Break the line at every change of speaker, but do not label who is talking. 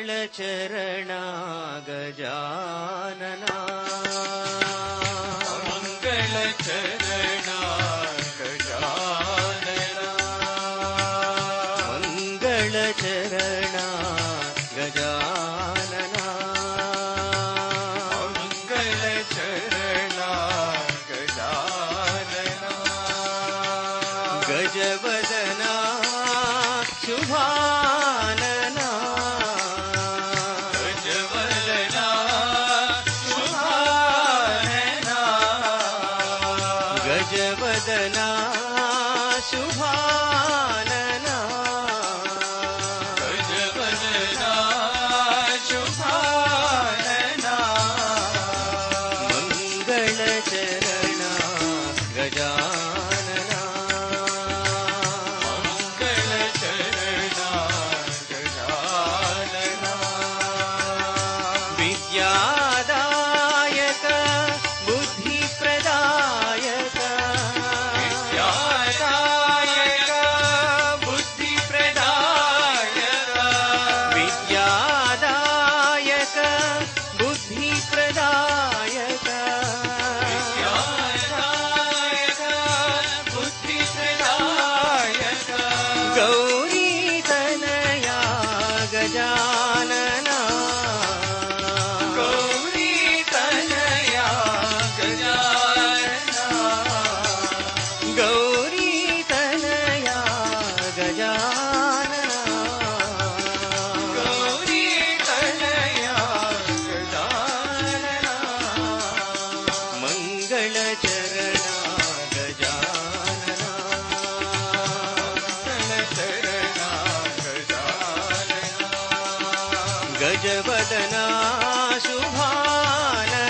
ಮಂಗಳಚರಣ Gajanana ಮಂಗಳಚರಣ Gajanana ಮಂಗಳಚರಣ Gajanana ಮಂಗಳಚರಣ Gajanana ಗಜವದನ ಶುಭಾನನ ಗಜವದನ ಶುಭಾನನ ಗಜವದನ ಶುಭಾನನ ಗಜವದನ ಶುಭಾನನ ಮಂಗಳಚರಣ Gajanana ಮಂಗಳಚರಣ Gajanana ವಿದ್ಯಾದಾಯಕ ಬುದ್ಧಿಪ್ರದಾಯಕ ವಿದ್ಯಾದಾಯಕ ಬುದ್ಧಿಪ್ರದಾಯಕ ವಿದ್ಯಾದಾಯಕ ಬುದ್ಧಿಪ್ರದಾಯಕ ವಿದ್ಯಾದಾಯಕ ಬುದ್ಧಿಪ್ರದಾಯಕ ಗೌರೀತನಯ Gajanana ಗೌರೀತನಯ Gajanana ಗೌರೀತನಯ Gajanana ಗೌರೀತನಯ Gajanana ಮಂಗಳಚರಣ Gajanana ಮಂಗಳಚರಣ Gajanana ಗಜವದನ ಶುಭಾನನ